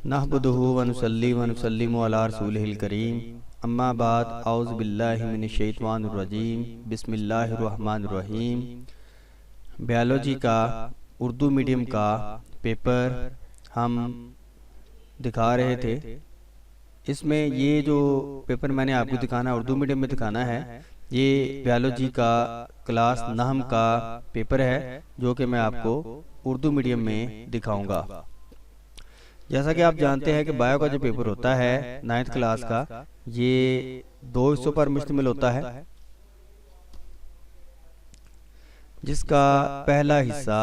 नहमदुहु व नुसल्ली व नुसल्लिमु अला रसूलिहिल करीम अम्मा बाद औज़ु बिल्लाहि मिनश शैतानिर रजीम बिस्मिल्लाहिर रहमानिर रहीम। बायोलॉजी का उर्दू मीडियम का पेपर हम दिखा रहे थे। इसमें ये जो पेपर मैंने आपको दिखाना उर्दू मीडियम में दिखाना है, ये बायोलॉजी का क्लास नहम का पेपर है जो कि मैं आपको उर्दू मीडियम में दिखाऊंगा। जैसा कि आप जानते हैं कि बायो का जो पेपर होता है 9th क्लास का, ये 2 हिस्सों पर मुश्तमिल होता है, जिसका पहला हिस्सा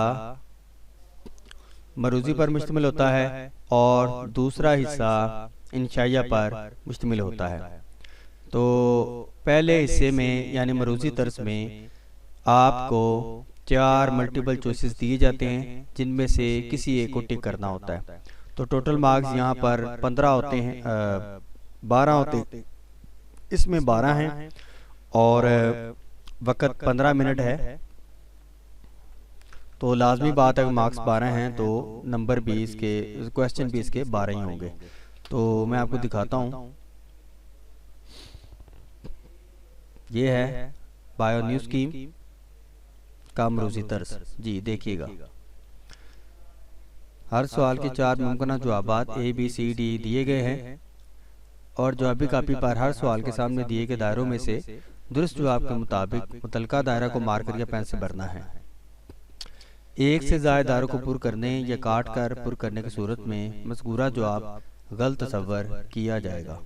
मरूजी पर मुश्तमिल होता है और दूसरा हिस्सा इंशाइया पर मुश्तमिल होता है। तो पहले हिस्से में यानी मरूजी तर्ज में आपको 4 मल्टीपल चॉइसेस दिए जाते हैं, जिनमें से किसी एक को टिक करना होता है। तो टोटल मार्क्स यहाँ पर 15 होते हैं, 12 होते हैं, इसमें 12 हैं और वक़्त 15 मिनट है। तो लाजमी बात है कि मार्क्स 12 हैं तो नंबर भी इसके क्वेश्चन भी इसके 12 ही होंगे। तो मैं आपको दिखाता हूँ, ये है बायो न्यू स्कीम का मरूजी तर्ज। जी देखिएगा, हर सवाल के 4 मुमकिन जवाबात A B C D दिए गए हैं और जवाबी कापी पर हर सवाल के सामने दिए गए दायरों में से दुरुस्त जवाब के मुताबिक मुतलका दायरा को मार्कर या पेन से भरना है। एक से ज़्यादा दायरों को पुर करने या काट कर पुर करने की सूरत में मज़कूरा जवाब गलत तस्वर किया जाएगा।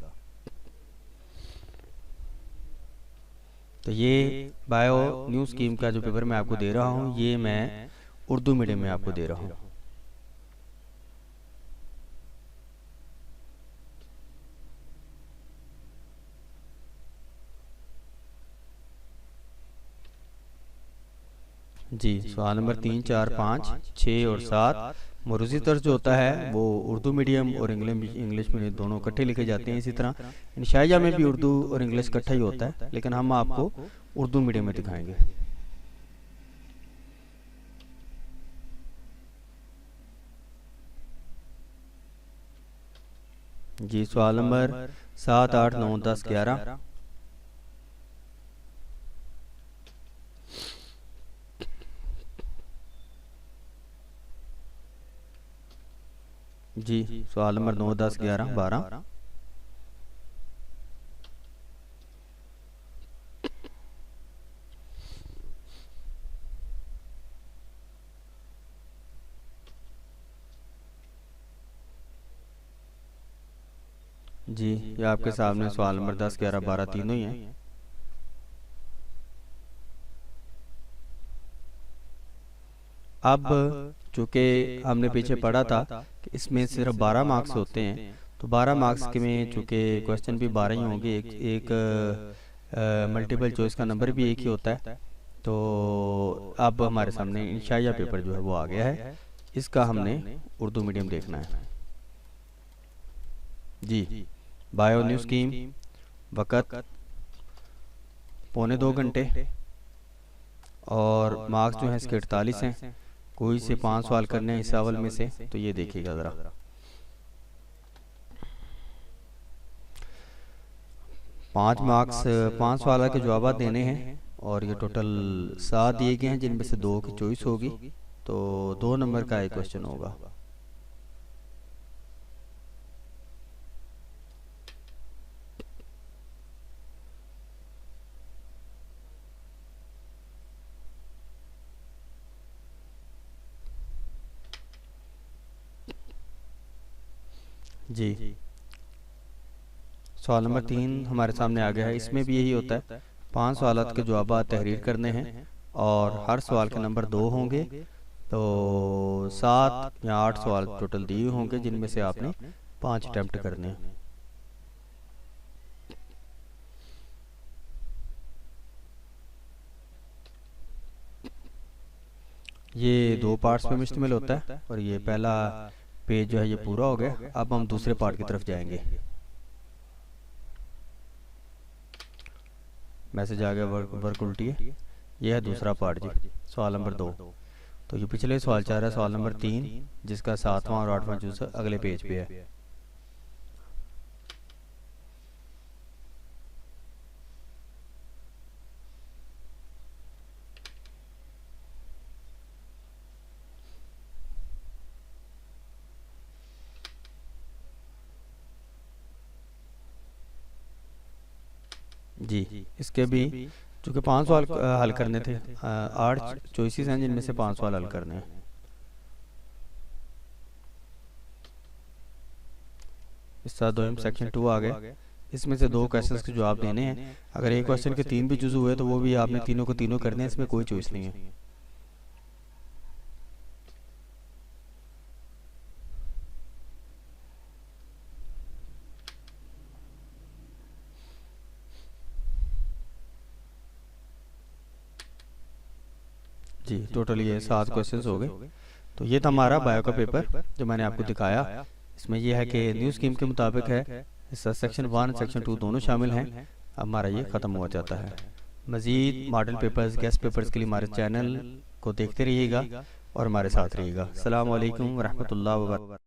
तो ये बायो न्यू स्कीम का जो पेपर मैं आपको दे रहा हूँ, ये मैं उर्दू मीडियम में आपको दे रहा हूँ। जी सवाल नंबर 3, 4, 5, 6 और 7 मरूजी तर्ज जो होता है वो उर्दू मीडियम और इंग्लिश में दोनों इकट्ठे लिखे जाते हैं। इसी तरह इंशाइया में भी उर्दू और इंग्लिश इकट्ठा ही होता है, लेकिन हम आपको उर्दू मीडियम में दिखाएंगे। जी सवाल नंबर 7, 8, 9, 10, 11। जी सवाल नंबर 9, 10, 11, 12। जी ये आपके सामने सवाल नंबर 10, 11, 12 तीनों ही हैं। अब चूँकि हमने पीछे पढ़ा था कि इसमें सिर्फ 12 मार्क्स होते हैं, तो 12 मार्क्स के में चूँकि क्वेश्चन भी 12 ही होंगे, एक मल्टीपल चॉइस का नंबर भी एक ही होता है। तो अब हमारे सामने इंशाइया पेपर जो है वो आ गया है, इसका हमने उर्दू मीडियम देखना है। जी बायो न्यू स्कीम, वक़्त 2.25 घंटे और मार्क्स जो है इसके 48 हैं। कोई से 5 सवाल करने हैं इस अवल में से, तो ये देखिएगा ज़रा। 5 मार्क्स 5 सवाल के जवाब देने हैं और ये टोटल 7 दिए गए हैं, जिनमें से 2 की चॉइस होगी, तो 2 नंबर का एक क्वेश्चन होगा। जी सवाल नंबर 3 हमारे सामने आ गया है। इसमें भी यही होता है, 5 सवाल के जवाब तहरीर करने हैं और हर सवाल के नंबर 2 होंगे, तो 7 या 8 सवाल टोटल दिए होंगे, जिनमें से आपने 5 अटैम्प्ट करने हैं। ये 2 पार्ट्स में मुश्तमिल होता है और ये पहला पेज जो है ये पूरा हो गया। अब हम दूसरे पार्ट की तरफ जाएंगे। मैसेज आ गया, वर्क उल्टी है। ये है दूसरा पार्ट जी, सवाल नंबर 2। तो ये पिछले सवाल चाह रहा है सवाल नंबर 3, जिसका 7वां और 8वां जूस अगले पेज पे है। जी, इसके भी चूँकि 5 सवाल हल करने थे, 8 चॉइसेस हैं जिनमें से 5 सवाल हल करने हैं। इस तरह दो सेक्शन 2 आ गया। इसमें से 2 क्वेश्चंस के जवाब देने हैं। अगर एक क्वेश्चन के 3 भी जुज़ हुए तो वो भी आपने तीनों को तीनों करने हैं, इसमें कोई चॉइस नहीं है। जी, टोटल ये 7 क्वेश्चंस हो गए। तो ये था हमारा बायो का पेपर जो मैंने आपको दिखाया। इसमें यह है कि न्यू स्कीम के मुताबिक है, इस सेक्शन 1 सेक्शन 2 दोनों शामिल हैं। हमारा ये ख़त्म हो जाता है। मज़ीद मॉडल पेपर्स, गेस्ट पेपर्स के लिए हमारे चैनल को देखते रहिएगा और हमारे साथ रहिएगा। अस्सलाम वालेकुम व रहमतुल्लाहि व बरकातहू।